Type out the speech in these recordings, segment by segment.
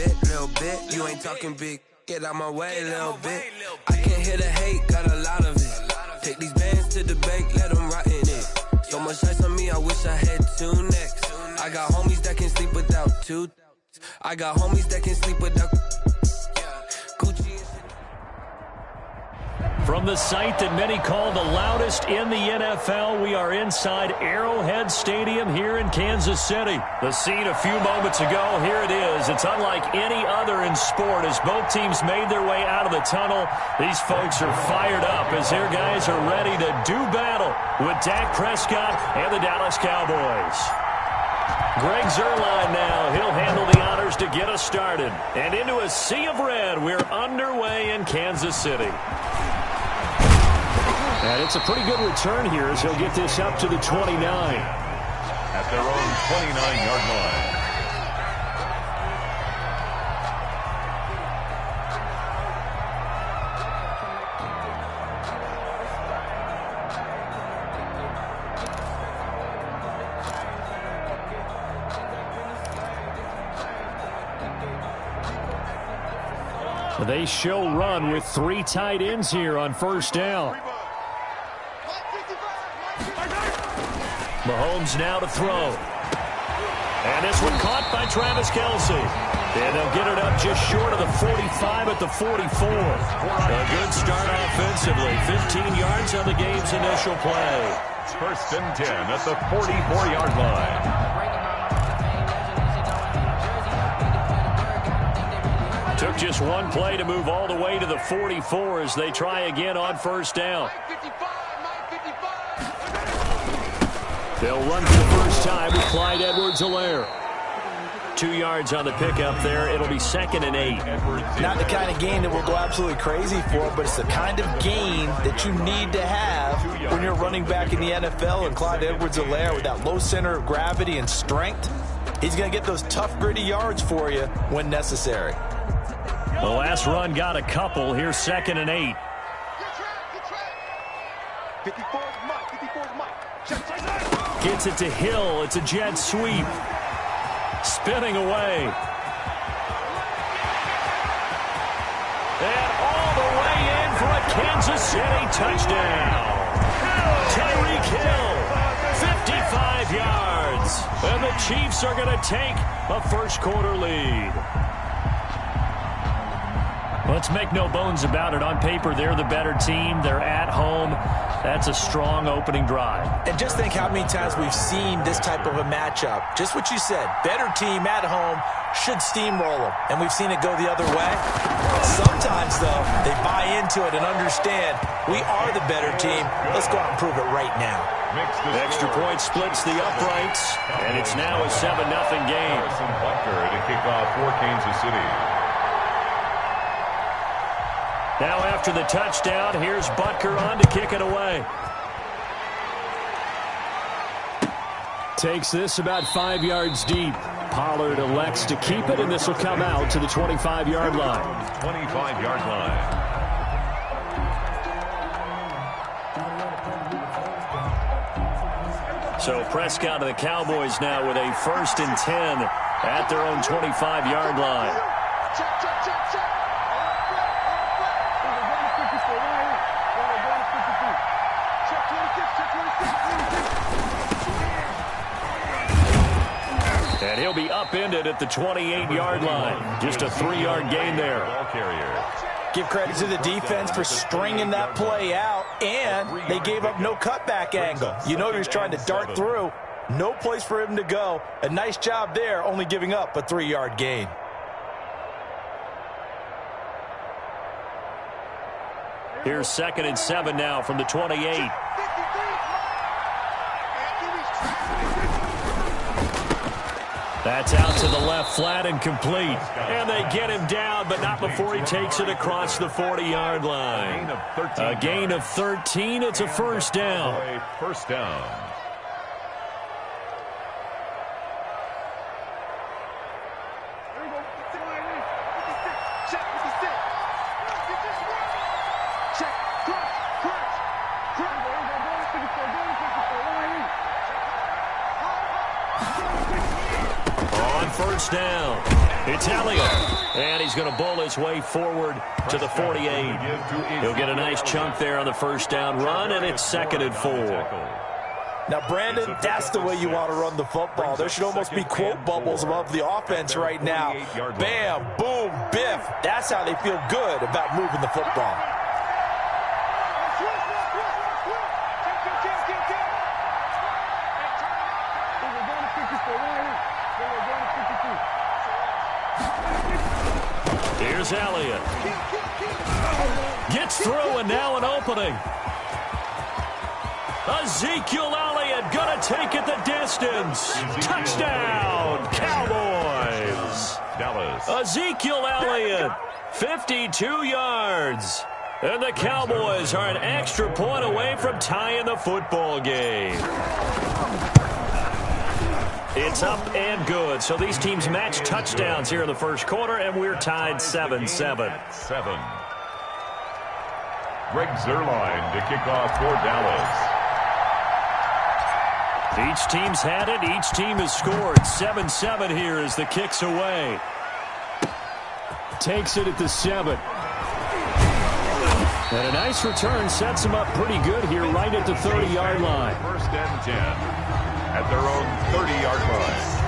little bit. You ain't talking big, get out my way, little bit. I can't hear the hate, got a lot of it. Take these bands to the bank, let them rot in it. So much ice on me, I wish I had 2 necks. I got homies that can sleep without 2. I got homies that can sleep without Gucci and shit. From the site that many call the loudest in the NFL, we are inside Arrowhead Stadium here in Kansas City. The scene a few moments ago, here it is. It's unlike any other in sport as both teams made their way out of the tunnel. These folks are fired up as their guys are ready to do battle with Dak Prescott and the Dallas Cowboys. Greg Zuerlein now. He'll handle the honors to get us started. And into a sea of red, we're underway in Kansas City. And it's a pretty good return here as he'll get this up to the 29. At their own 29-yard line. They show run with 3 tight ends here on first down. Mahomes now to throw. And this one caught by Travis Kelce. And they'll get it up just short of the 45 at the 44. A good start offensively. 15 yards on the game's initial play. First and 10 at the 44-yard line. Took just one play to move all the way to the 44 as they try again on first down. They'll run for the first time with Clyde Edwards-Helaire. 2 yards on the pickup there. It'll be 2nd and 8. Not the kind of game that we'll go absolutely crazy for, but it's the kind of game that you need to have when you're running back in the NFL. And Clyde Edwards-Helaire, with that low center of gravity and strength, he's going to get those tough, gritty yards for you when necessary. The last run got a couple. Here's 2nd and 8. Gets it to Hill. It's a jet sweep. Spinning away. And all the way in for a Kansas City touchdown. Tyreek Hill, 55 yards. And the Chiefs are going to take a first-quarter lead. Let's make no bones about it. On paper, they're the better team. They're at home. That's a strong opening drive. And just think how many times we've seen this type of a matchup. Just what you said. Better team at home should steamroll them. And we've seen it go the other way. Sometimes, though, they buy into it and understand we are the better team. Let's go out and prove it right now. Extra point splits the uprights. And it's now a 7-0 game. Butker to kick off for Kansas City. Now after the touchdown, here's Butker on to kick it away. Takes this about 5 yards deep. Pollard elects to keep it, and this will come out to the 25-yard line. 25-yard line. So Prescott and the Cowboys now with a 1st and 10 at their own 25-yard line. And he'll be upended at the 28-yard line. Just a 3-yard gain there. Ball carrier. Give credit to the defense for stringing that play out, and they gave up no cutback angle. You know he was trying to dart through. No place for him to go. A nice job there, only giving up a 3-yard gain. Here's 2nd and 7 now from the 28. That's out to the left flat and complete. And they get him down, but not before he takes it across the 40-yard line. A gain of 13. It's a first down. First down. first down. It's Elliott, and he's going to bowl his way forward to the 48. He'll get a nice chunk there on the first down run, and it's 2nd and 4. Now, Brandon, that's the way you want to run the football. There should almost be quote bubbles above the offense right now. Bam, boom, biff. That's how they feel good about moving the football. Here's Elliott. Gets through, and now an opening. Ezekiel Elliott going to take it the distance. Touchdown, Cowboys. Dallas. Ezekiel Elliott, 52 yards. And the Cowboys are an extra point away from tying the football game. It's up and good. So these teams match touchdowns here in the first quarter, and we're tied 7-7. 7. Greg Zuerlein to kick off for Dallas. Each team's had it. Each team has scored. 7-7 here as the kick's away. Takes it at the 7. And a nice return sets them up pretty good here right at the 30-yard line. 1st and 10 at their own 30-yard line.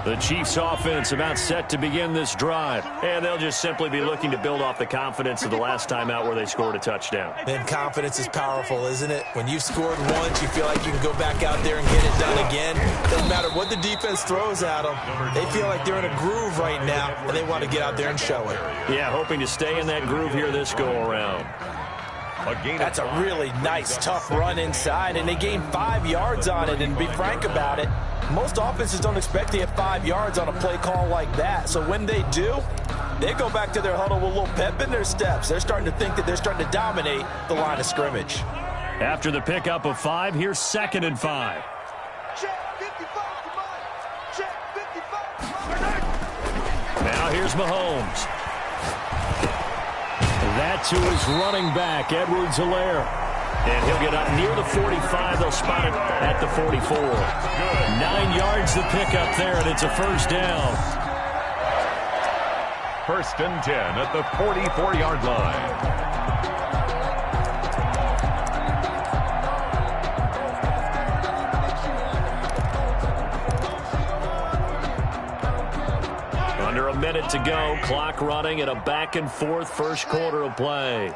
The Chiefs offense about set to begin this drive, and they'll just simply be looking to build off the confidence of the last time out where they scored a touchdown. And confidence is powerful, isn't it? When you've scored once, you feel like you can go back out there and get it done again. Doesn't matter what the defense throws at them. They feel like they're in a groove right now, and they want to get out there and show it. Yeah, hoping to stay in that groove here this go-around. That's a really nice, tough run inside, and they gained 5 yards on it. And to be frank about it, most offenses don't expect to get 5 yards on a play call like that. So when they do, they go back to their huddle with a little pep in their steps. They're starting to think that they're starting to dominate the line of scrimmage. After the pickup of 5, here's 2nd and 5. Now here's Mahomes. That to his running back, Edwards-Helaire. And he'll get up near the 45. They'll spot it at the 44. 9 yards the pickup there, and it's a first down. 1st and 10 at the 44-yard line. Under a minute to go, clock running at a back-and-forth first quarter of play.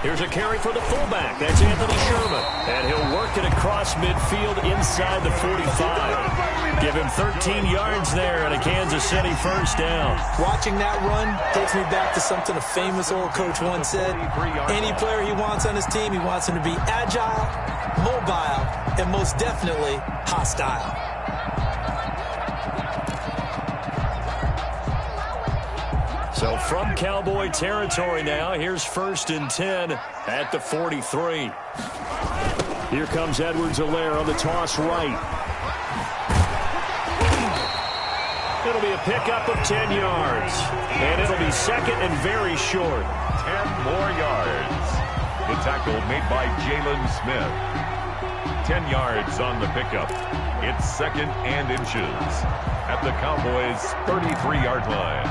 Here's a carry for the fullback. That's Anthony Sherman. And he'll work it across midfield inside the 45. Give him 13 yards there and a Kansas City first down. Watching that run takes me back to something a famous old coach once said. Any player he wants on his team, he wants him to be agile, mobile, and most definitely hostile. So from Cowboy territory now, here's 1st and 10 at the 43. Here comes Edwards-Helaire on the toss right. It'll be a pickup of 10 yards. And it'll be 2nd and very short. 10 more yards. The tackle made by Jalen Smith. 10 yards on the pickup. It's 2nd and inches at the Cowboys' 33-yard line.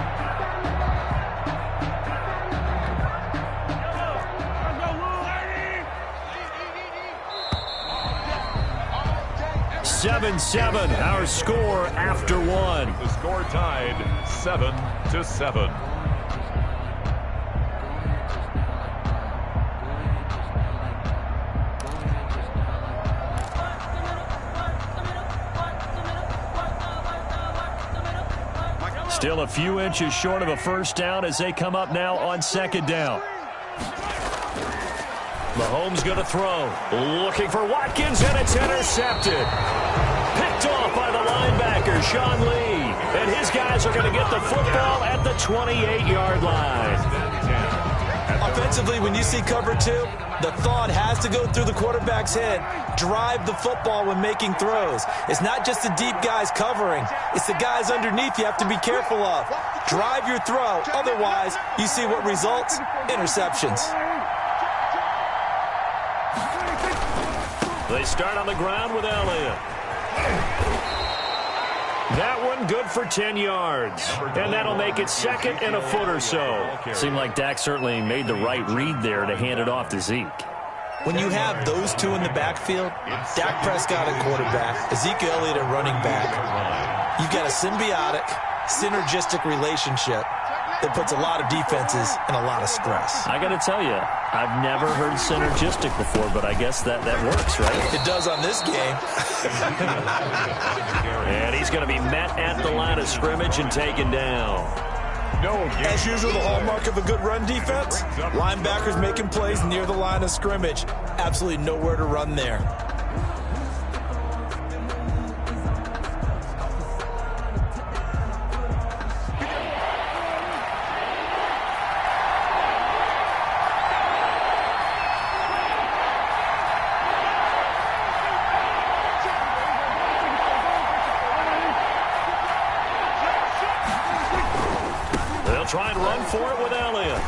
7-7, our score after 1. The score tied 7-7. Still a few inches short of a first down as they come up now on 2nd down. Mahomes going to throw. Looking for Watkins, and it's intercepted. Picked off by the linebacker, Sean Lee. And his guys are going to get the football at the 28-yard line. A Offensively, when you see cover two, the thought has to go through the quarterback's head. Drive the football when making throws. It's not just the deep guys covering. It's the guys underneath you have to be careful of. Drive your throw. Otherwise, you see what results? Interceptions. They start on the ground with Elliott. That one good for 10 yards. And that'll make it second and a foot or so. Seemed like Dak certainly made the right read there to hand it off to Zeke. When you have those two in the backfield, Dak Prescott at quarterback, Ezekiel Elliott at running back, you've got a symbiotic, synergistic relationship that puts a lot of defenses in a lot of stress. I got to tell you, I've never heard synergistic before, but I guess that works, right? It does on this game. And he's going to be met at the line of scrimmage and taken down. As usual, the hallmark of a good run defense, linebackers making plays near the line of scrimmage. Absolutely nowhere to run there. Try and run for it with Elliott.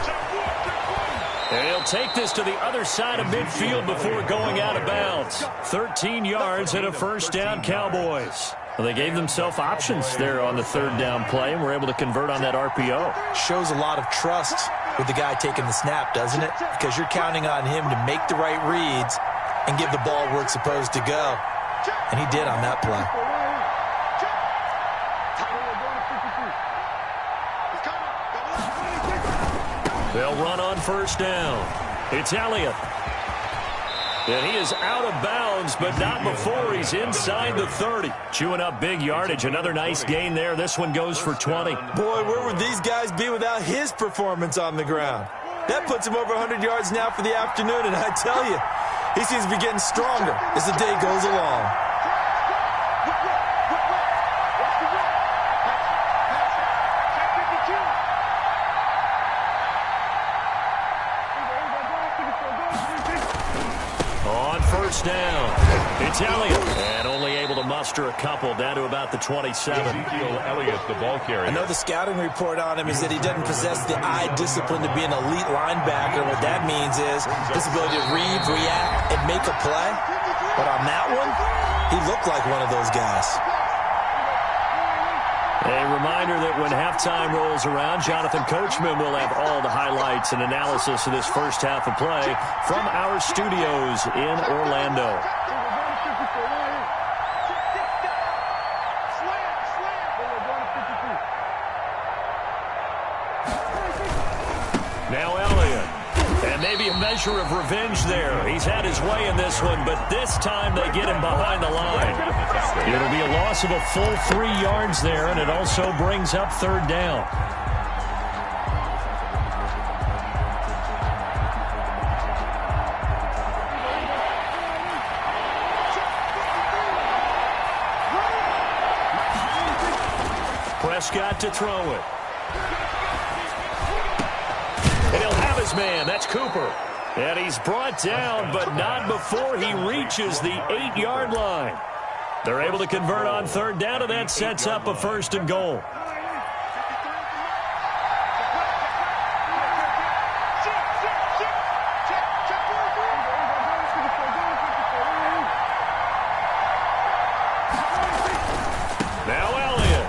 And he'll take this to the other side of midfield before going out of bounds. 13 yards and a first down, Cowboys. Well, they gave themselves options there on the third down play and were able to convert on that RPO. Shows a lot of trust with the guy taking the snap, doesn't it? Because you're counting on him to make the right reads and give the ball where it's supposed to go. And he did on that play. They'll run on first down. It's Elliott. And he is out of bounds, but not before he's inside the 30. Chewing up big yardage. Another nice gain there. This one goes for 20. Boy, where would these guys be without his performance on the ground? That puts him over 100 yards now for the afternoon, and I tell you, he seems to be getting stronger as the day goes along. Down. It's Elliott. And only able to muster a couple down to about the 27. Ezekiel Elliott, the ball carrier. I know the scouting report on him is that he doesn't possess the eye discipline to be an elite linebacker. What that means is his ability to read, react, and make a play. But on that one, he looked like one of those guys. A reminder that when halftime rolls around, Jonathan Coachman will have all the highlights and analysis of this first half of play from our studios in Orlando. Now Elliott. And maybe a measure of revenge there. He's had his way in this one, but this time they get him behind the line. It'll be a loss of a full 3 yards there, and it also brings up third down. Prescott to throw it. And he'll have his man. That's Cooper. And he's brought down, but not before he reaches the 8-yard line. They're able to convert on third down, and that sets up a first and goal. Now Elliott.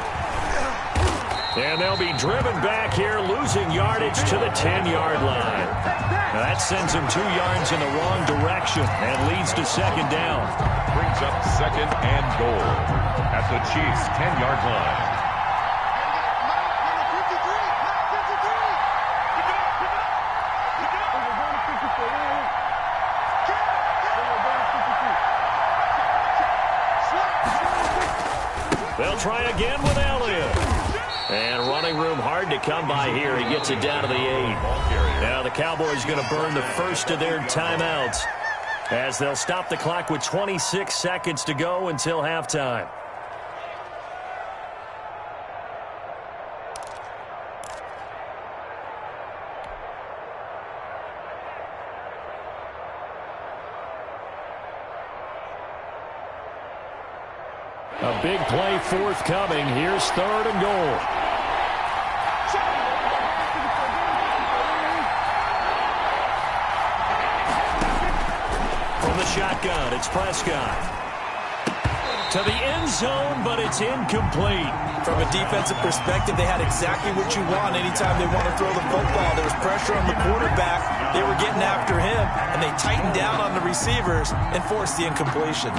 And they'll be driven back here, losing yardage to the 10-yard line. Now that sends him 2 yards in the wrong direction and leads to second down. Brings up second and goal at the Chiefs' 10-yard line. They'll try again with Elliott. And running room hard to come by here. He gets it down to the 8. Now the Cowboys going to burn the first of their timeouts as they'll stop the clock with 26 seconds to go until halftime. A big play forthcoming. Here's 3rd and goal. From the shotgun, it's Prescott. To the end zone, but it's incomplete. From a defensive perspective, they had exactly what you want anytime they want to throw the football. There was pressure on the quarterback. They were getting after him, and they tightened down on the receivers and forced the incompletion.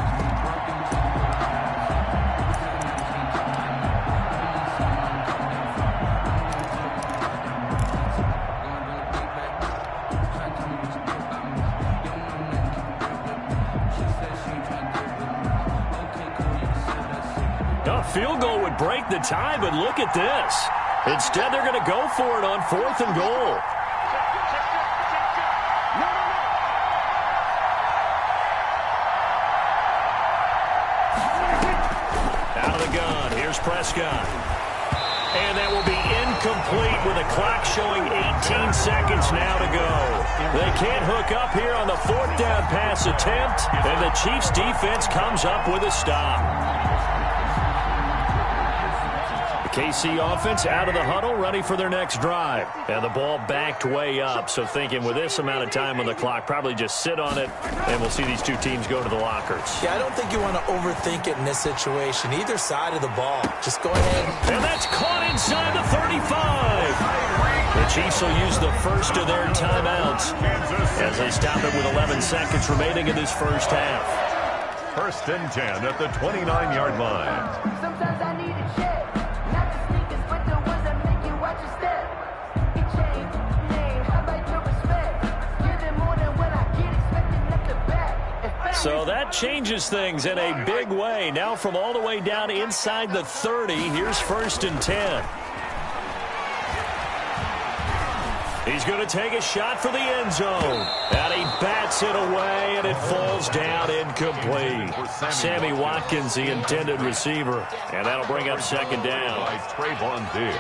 Field goal would break the tie, but look at this. Instead, they're going to go for it on 4th and goal. Out of the gun, here's Prescott. And that will be incomplete with the clock showing 18 seconds now to go. They can't hook up here on the 4th down pass attempt, and the Chiefs defense comes up with a stop. KC offense out of the huddle, ready for their next drive. And the ball backed way up, so thinking with this amount of time on the clock, probably just sit on it, and we'll see these two teams go to the lockers. Yeah, I don't think you want to overthink it in this situation. Either side of the ball. Just go ahead. And that's caught inside the 35. The Chiefs will use the first of their timeouts as they stop it with 11 seconds remaining in this first half. 1st and 10 at the 29-yard line. Sometimes I need a check. So that changes things in a big way. Now from all the way down inside the 30, here's 1st and 10. He's going to take a shot for the end zone. And he bats it away, and it falls down incomplete. Sammy Watkins, the intended receiver. And that'll bring up 2nd down. By Trayvon Diggs.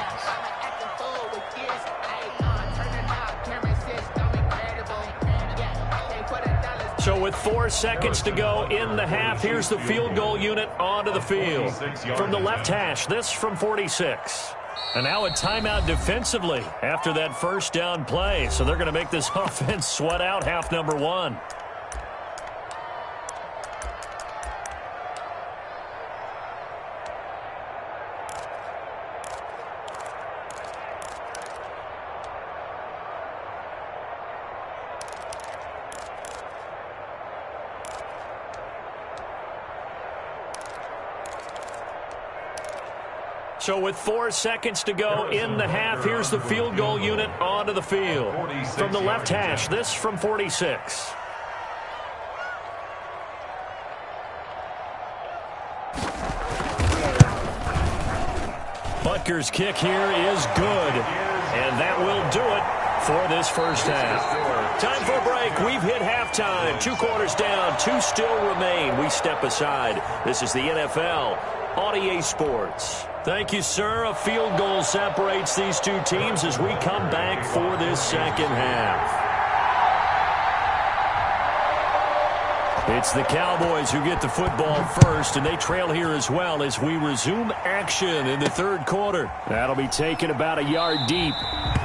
So with 4 seconds to go in the half, here's the field goal unit onto the field. From the left hash, this from 46. And now a timeout defensively after that 1st down play. So they're going to make this offense sweat out half number 1. So with 4 seconds to go in the half, here's the field goal unit onto the field. From the left hash, this from 46. Butker's kick here is good, and that will do it for this first half. Time for a break. We've hit halftime. 2 quarters down, 2 still remain. We step aside. This is the NFL on EA Sports. Thank you, sir. A field goal separates these two teams as we come back for this second half. It's the Cowboys who get the football first, and they trail here as well as we resume action in the 3rd quarter. That'll be taken about a yard deep,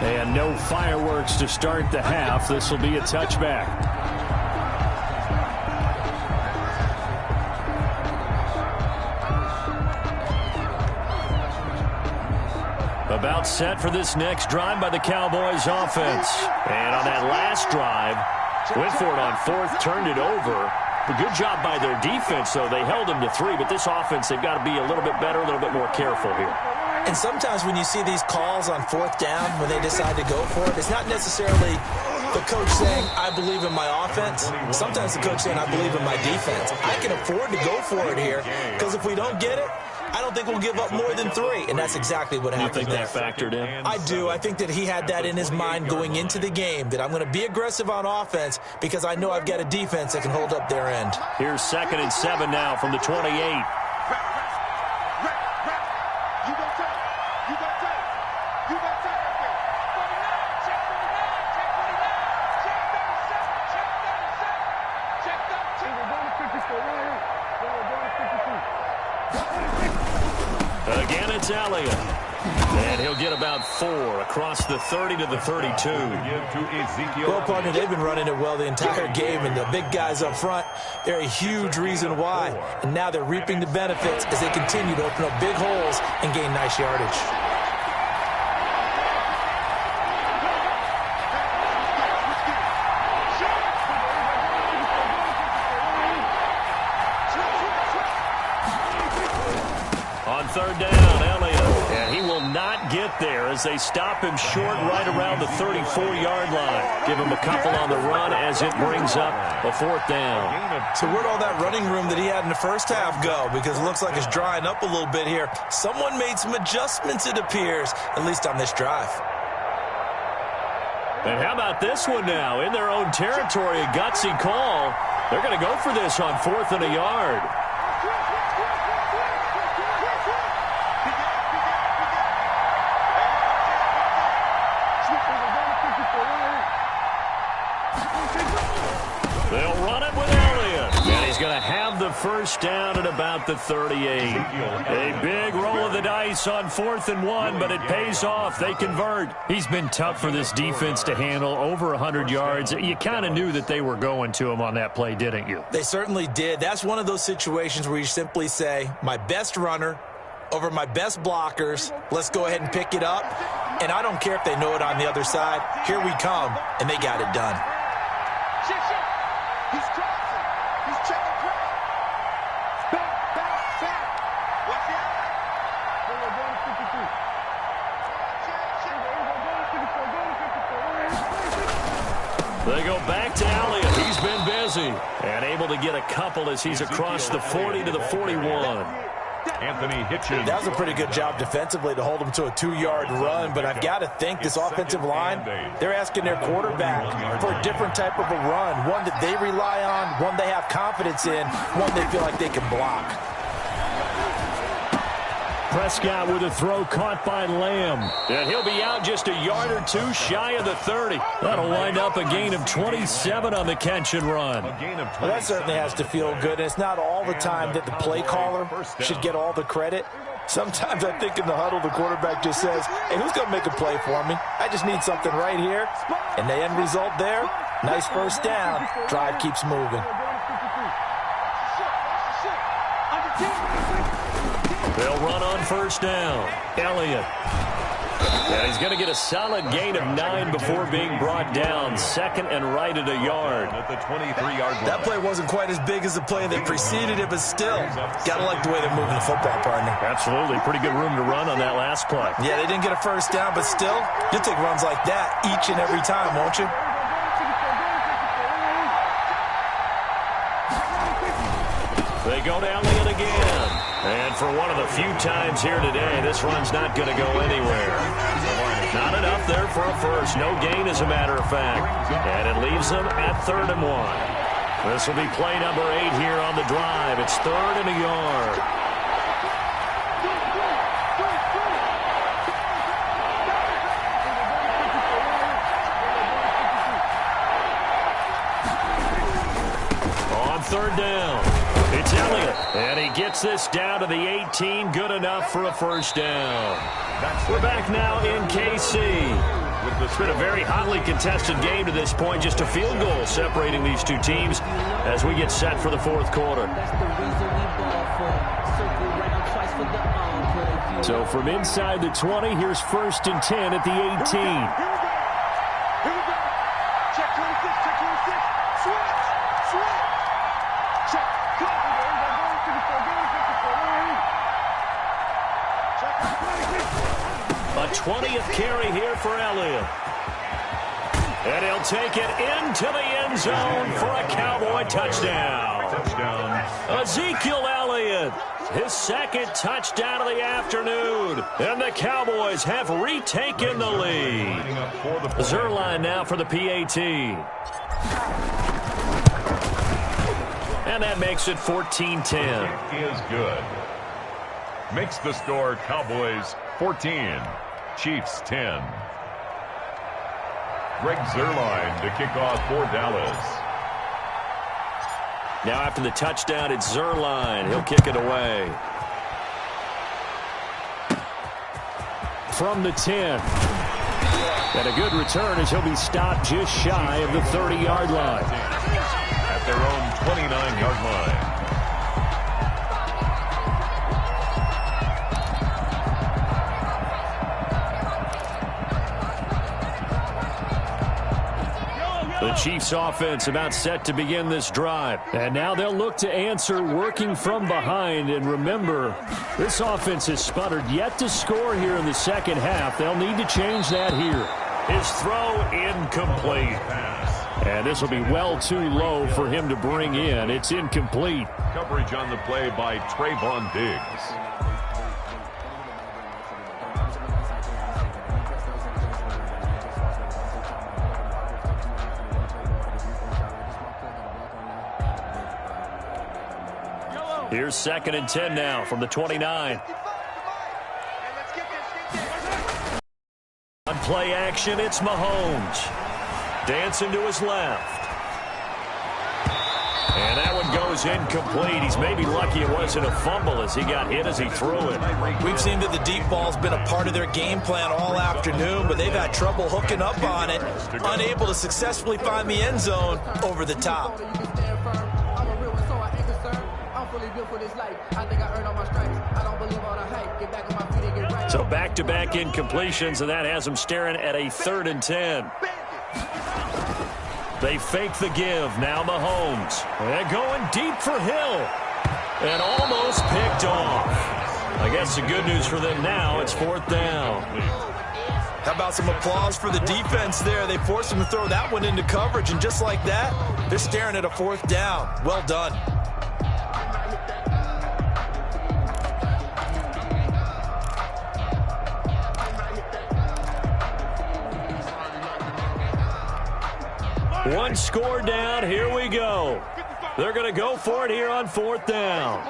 and no fireworks to start the half. This will be a touchback. About set for this next drive by the Cowboys offense. And on that last drive, went for it on 4th, turned it over. A good job by their defense, though. They held them to 3, but this offense, they've got to be a little bit better, a little bit more careful here. And sometimes when you see these calls on 4th down, when they decide to go for it, it's not necessarily the coach saying, I believe in my offense. Sometimes the coach saying, I believe in my defense. I can afford to go for it here, because if we don't get it, I don't think we'll give up more than 3, and that's exactly what happened there. You think that factored in? I do. I think that he had that in his mind going into the game, that I'm going to be aggressive on offense because I know I've got a defense that can hold up their end. Here's 2nd and 7 now from the 28. It's Elliott. And he'll get about 4 across the 30 to the 32. Well, partner, they've been running it well the entire game, and the big guys up front, they're a huge reason why. And now they're reaping the benefits as they continue to open up big holes and gain nice yardage. Third down, Elliott. And he will not get there as they stop him short right around the 34-yard line. Give him a couple on the run as it brings up a 4th down. So where'd all that running room that he had in the first half go? Because it looks like it's drying up a little bit here. Someone made some adjustments, it appears, at least on this drive. And how about this one now? In their own territory, a gutsy call. They're going to go for this on 4th and a yard. They'll run it with Elliott. And he's going to have the first down at about the 38. A big roll of the dice on 4th and 1, but it pays off. They convert. He's been tough for this defense to handle, over 100 yards. You kind of knew that they were going to him on that play, didn't you? They certainly did. That's one of those situations where you simply say, my best runner over my best blockers. Let's go ahead and pick it up. And I don't care if they know it on the other side. Here we come, and they got it done. He's crossing. He's checking play. Back. Watch out. They go back to Elliott. He's been busy and able to get a couple as he's across the 40 to the 41. Anthony Hitchens. That was a pretty good job defensively to hold him to a 2-yard run, but I've got to think this offensive line, they're asking their quarterback for a different type of a run, one that they rely on, one they have confidence in, one they feel like they can block. Prescott with a throw caught by Lamb. And he'll be out just a yard or 2 shy of the 30. That'll wind up a gain of 27 on the catch and run. Well, that certainly has to feel good. And it's not all the time that the play caller should get all the credit. Sometimes I think in the huddle, the quarterback just says, hey, who's going to make a play for me? I just need something right here. And the end result there, nice first down. Drive keeps moving. They'll run on first down. Elliott. And he's going to get a solid gain of 9 before being brought down. 2nd and right at a yard. At the 23-yard line. That play wasn't quite as big as the play that preceded it, but still, got to like the way they're moving the football, partner. Absolutely. Pretty good room to run on that last play. Yeah, they didn't get a first down, but still, you'll take runs like that each and every time, won't you? They go to Elliott again. And for one of the few times here today, this run's not going to go anywhere. Not enough there for a first. No gain, as a matter of fact. And it leaves them at 3rd and 1. This will be play number 8 here on the drive. It's 3rd and a yard. On 3rd down. It's Elliott, and he gets this down to the 18, good enough for a first down. We're back now in KC. It's been a very hotly contested game to this point, just a field goal separating these two teams as we get set for the 4th quarter. So from inside the 20, here's 1st and 10 at the 18. Here we go. Check 26, check 26. Switch. Check. A 20th carry here for Elliott. And he'll take it into the end zone for a Cowboy touchdown. Ezekiel Elliott, his 2nd touchdown of the afternoon. And the Cowboys have retaken the lead. Zuerlein now for the PAT. And that makes it 14-10. Is good. Makes the score Cowboys 14, Chiefs 10. Greg Zuerlein to kick off for Dallas. Now after the touchdown, it's Zuerlein. He'll kick it away. from the 10. And a good return as he'll be stopped just shy of the 30-yard line. At their own 29-yard line. The Chiefs offense about set to begin this drive. And now they'll look to answer working from behind. And remember, this offense has sputtered yet to score here in the second half. They'll need to change that here. His throw incomplete. And this will be well too low for him to bring in. It's incomplete. Coverage on the play by Trayvon Diggs. Here's 2nd and 10 now from the 29. On play action, it's Mahomes. Dancing to his left. And that one goes incomplete. He's maybe lucky it wasn't a fumble as he got hit as he threw it. We've seen that the deep ball's been a part of their game plan all afternoon, but they've had trouble hooking up on it, unable to successfully find the end zone over the top. So back-to-back incompletions, and that has them staring at a 3rd and 10. They fake the give. Now Mahomes. They're going deep for Hill. And almost picked off. I guess the good news for them now, it's 4th down. How about some applause for the defense there? They forced him to throw that one into coverage, and just like that, they're staring at a 4th down. Well done. One score down. Here we go. They're going to go for it here on 4th down.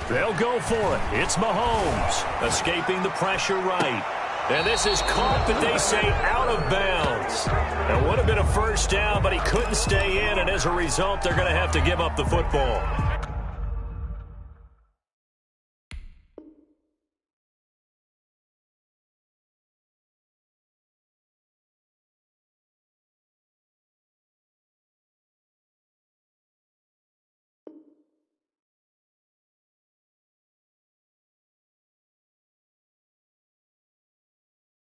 They'll go for it. It's Mahomes escaping the pressure right. And this is caught, but they say out of bounds. That would have been a 1st down, but he couldn't stay in, and as a result, they're going to have to give up the football.